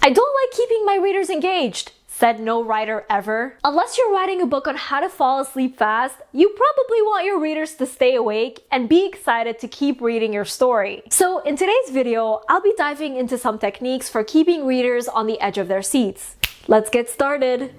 I don't like keeping my readers engaged, said no writer ever. Unless you're writing a book on how to fall asleep fast, you probably want your readers to stay awake and be excited to keep reading your story. So in today's video, I'll be diving into some techniques for keeping readers on the edge of their seats. Let's get started.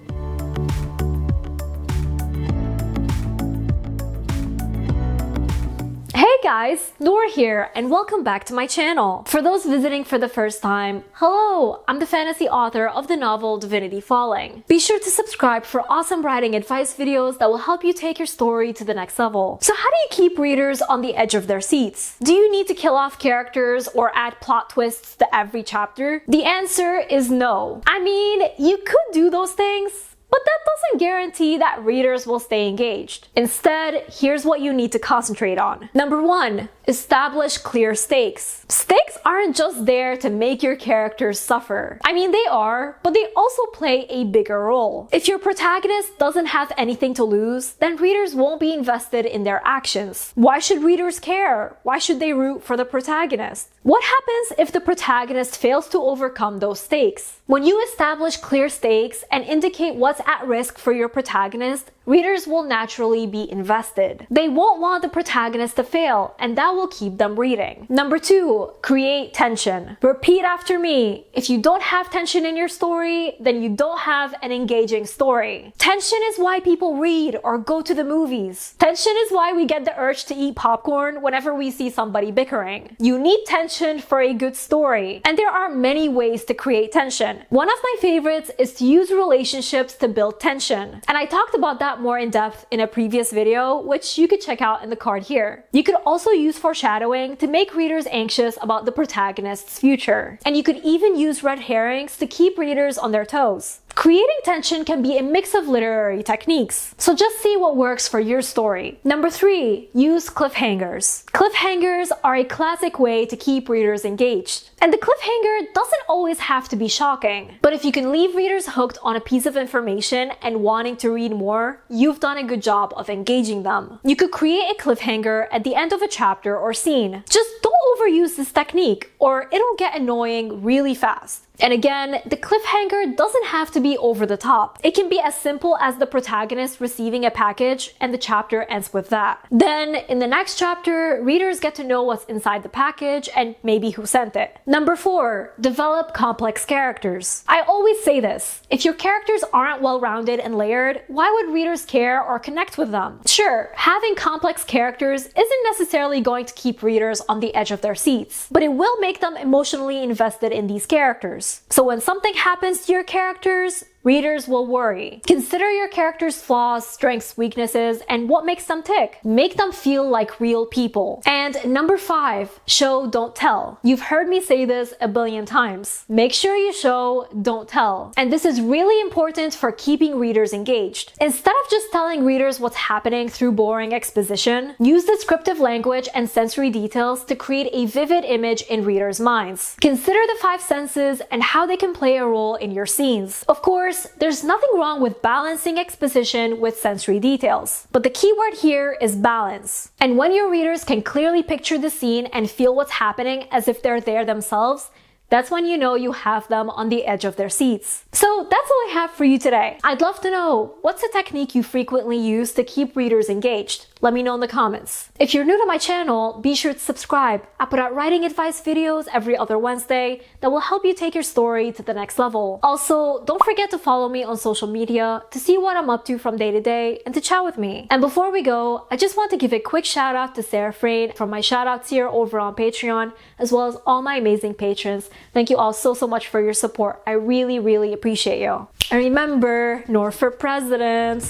Hey guys, Nour here and welcome back to my channel. For those visiting for the first time, hello, I'm the fantasy author of the novel Divinity Falling. Be sure to subscribe for awesome writing advice videos that will help you take your story to the next level. So how do you keep readers on the edge of their seats? Do you need to kill off characters or add plot twists to every chapter? The answer is no. I mean, you could do those things, but that doesn't guarantee that readers will stay engaged. Instead, here's what you need to concentrate on. Number 1, establish clear stakes. Stakes aren't just there to make your characters suffer. I mean, they are, but they also play a bigger role. If your protagonist doesn't have anything to lose, then readers won't be invested in their actions. Why should readers care? Why should they root for the protagonist? What happens if the protagonist fails to overcome those stakes? When you establish clear stakes and indicate what's at risk for your protagonist, readers will naturally be invested. They won't want the protagonist to fail, and that will keep them reading. Number 2, create tension. Repeat after me. If you don't have tension in your story, then you don't have an engaging story. Tension is why people read or go to the movies. Tension is why we get the urge to eat popcorn whenever we see somebody bickering. You need tension for a good story, and there are many ways to create tension. One of my favorites is to use relationships to build tension, and I talked about that more in depth in a previous video, which you could check out in the card here. You could also use foreshadowing to make readers anxious about the protagonist's future, and you could even use red herrings to keep readers on their toes. Creating tension can be a mix of literary techniques, so just see what works for your story. Number 3, use cliffhangers. Cliffhangers are a classic way to keep readers engaged. And the cliffhanger doesn't always have to be shocking, but if you can leave readers hooked on a piece of information and wanting to read more, you've done a good job of engaging them. You could create a cliffhanger at the end of a chapter or scene. Just don't overuse this technique, or it'll get annoying really fast. And again, the cliffhanger doesn't have to be over the top. It can be as simple as the protagonist receiving a package and the chapter ends with that. Then, in the next chapter, readers get to know what's inside the package and maybe who sent it. Number 4, develop complex characters. I always say this, if your characters aren't well-rounded and layered, why would readers care or connect with them? Sure, having complex characters isn't necessarily going to keep readers on the edge of their seats, but it will make them emotionally invested in these characters. So when something happens to your characters, readers will worry. Consider your characters' flaws, strengths, weaknesses, and what makes them tick. Make them feel like real people. And number 5, show, don't tell. You've heard me say this a billion times. Make sure you show, don't tell. And this is really important for keeping readers engaged. Instead of just telling readers what's happening through boring exposition, use descriptive language and sensory details to create a vivid image in readers' minds. Consider the 5 senses and how they can play a role in your scenes. Of course, there's nothing wrong with balancing exposition with sensory details, but the key word here is balance. And when your readers can clearly picture the scene and feel what's happening as if they're there themselves, that's when you know you have them on the edge of their seats. So that's all I have for you today. I'd love to know, what's a technique you frequently use to keep readers engaged? Let me know in the comments. If you're new to my channel, be sure to subscribe. I put out writing advice videos every other Wednesday that will help you take your story to the next level. Also, don't forget to follow me on social media to see what I'm up to from day to day and to chat with me. And before we go, I just want to give a quick shout out to Sarah Frayne from my shout outs here over on Patreon, as well as all my amazing patrons. Thank you all so much for your support. I really appreciate you. And remember, Nour for president.